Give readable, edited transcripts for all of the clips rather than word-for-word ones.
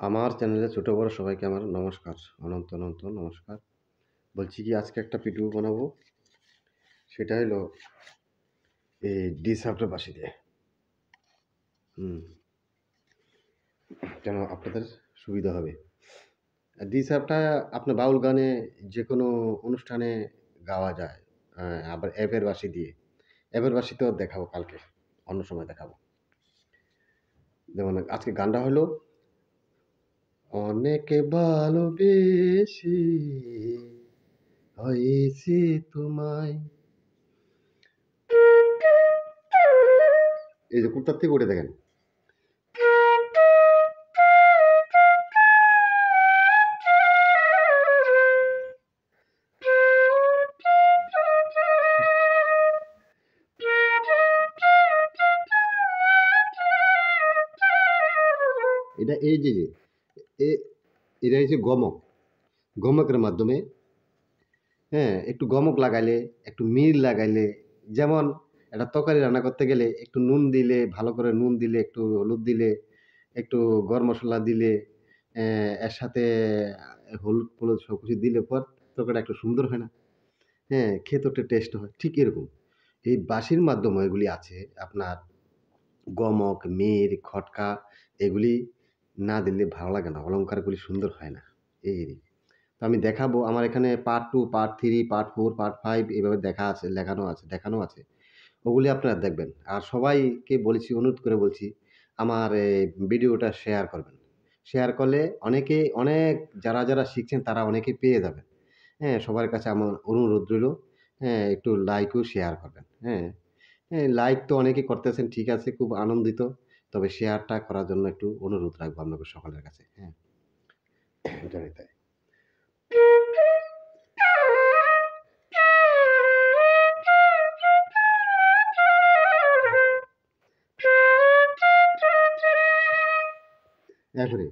আমার চ্যানেলে ছোট বড় সবাইকে আমার নমস্কার, অনন্ত অনন্ত নমস্কার। বলছি কি আজকে একটা ভিডিও বানাবো, সেটা হলো এই ডিসঅ্যাপটা বাসি দিয়ে। যেন আপনাদের সুবিধা হবে। ডিসঅ্যাপটা আপনার বাউল গানে যে কোনো অনুষ্ঠানে গাওয়া যায়। আবার অ্যাপের বাঁশি দিয়ে। অ্যাপের বাঁশিতেও দেখাবো কালকে, অন্য সময় দেখাবো। যেমন আজকে গানটা হলো অনেক ভালোবেসে হয়েছে তোমায়। এই যে কুর্তার থেকে উঠে দেখেন। এটা এই যে এটা হচ্ছে গমক। গমকের মাধ্যমে একটু গমক লাগাইলে, একটু মিল লাগাইলে, যেমন একটা তরকারি রান্না করতে গেলে একটু নুন দিলে, ভালো করে নুন দিলে, একটু হলুদ দিলে, একটু গরম মসলা দিলে, এর সাথে হলুদ ফলুদ সব কিছু দিলে পর তরকারিটা একটু সুন্দর হয় না? খেতে একটা টেস্ট হয়। ঠিক এরকম এই বাঁশির মাধ্যমে এগুলি আছে আপনার গমক, মির, খটকা এগুলি না দিলে ভালো লাগে না। অলংকারগুলি সুন্দর হয় না। এই তো আমি দেখাবো আমার এখানে পার্ট 2, পার্ট 3, পার্ট 4, পার্ট 5 এভাবে দেখানো আছে। ওগুলি আপনারা দেখবেন। আর সবাইকে বলেছি, অনুরোধ করে বলছি, আমার ভিডিওটা শেয়ার করবেন। শেয়ার করলে অনেক যারা শিখছেন তারা অনেকেই পেয়ে যাবেন। সবার কাছে আমার অনুরোধ রইলো, একটু লাইক ও শেয়ার করবেন। লাইক তো অনেকেই করতেছেন, ঠিক আছে, খুব আনন্দিত। তবে শেয়ারটা করার জন্য একটু অনুরোধ রাখবো আপনাদের সকলের কাছে। এটাই তাই। এরপরে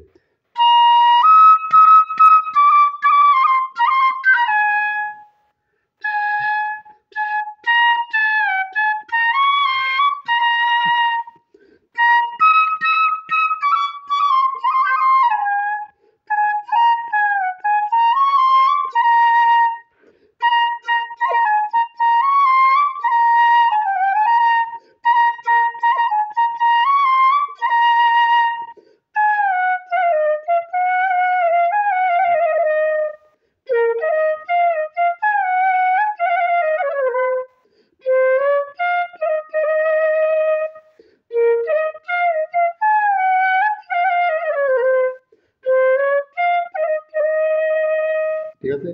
ঠিক আছে?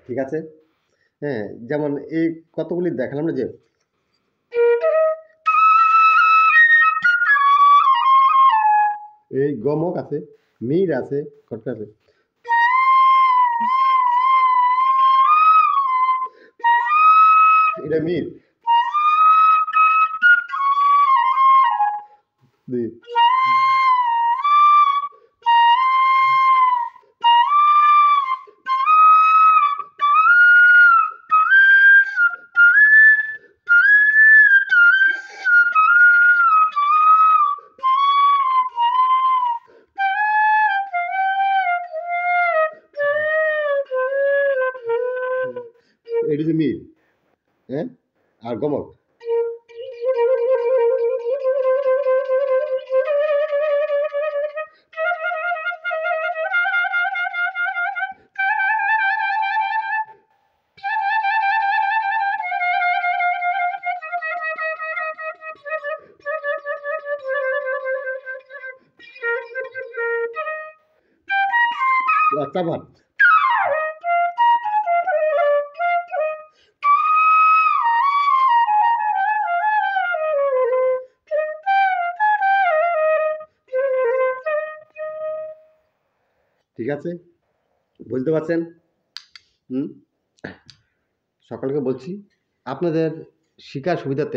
ঠিক আছে? যেমন এই কতগুলি দেখালাম না যে এই গমক আছে, মির আছে, খটকা আছে। এটা মির। দুই। এটা যে মিল, হ্যাঁ, আর গমক। চাপান। ঠিক আছে, বুঝতে পারছেন? হুম, সকলকে বলছি, আপনাদের শিকার সুবিধাতে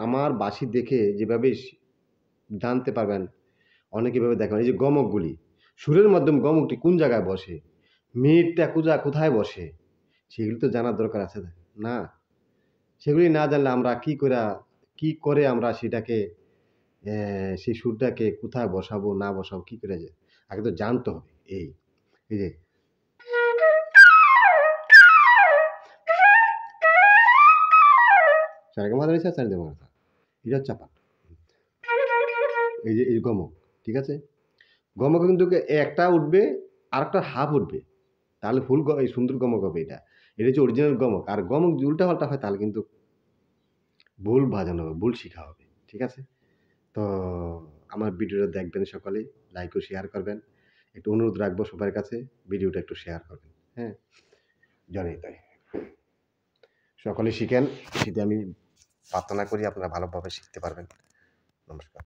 আমার বাঁশি দেখে যেভাবে জানতে পারবেন, অনেকে এভাবে দেখেন এই যে গমকগুলি, সুরের মাধ্যমে গমকটি কোন জায়গায় বসে, মিনিটটা কোথায় বসে, সেগুলি তো জানার দরকার আছে না? সেগুলি না জানলে আমরা কি করে আমরা সেটাকে সেই সুরটাকে কোথায় বসাবো না বসাবো কি করে যায়? আগে তো জানতে হবে। এই যে সারেগামা ধরেছে সারেগামা ধা। এটা হচ্ছে চাপা। এই গমক, ঠিক আছে? গমক কিন্তু একটা উঠবে আরেকটা হাফ উঠবে। তাহলে এই সুন্দর গমক হবে এটা। এটা হচ্ছে অরিজিনাল গমক। আর গমক যদি উল্টাপাল্টা হয় তাহলে কিন্তু ভুল বাজানো হবে, ভুল শিখা হবে। ঠিক আছে? তো আমার ভিডিওটা দেখবেন সকলে, লাইক ও শেয়ার করবেন। একটু অনুরোধ রাখবো সবার কাছে ভিডিওটা একটু শেয়ার করবেন। হ্যাঁ? জানি তাই। সকলে শিখেন, সেটা আমি প্রার্থনা করি আপনারা ভালোভাবে শিখতে পারবেন। নমস্কার।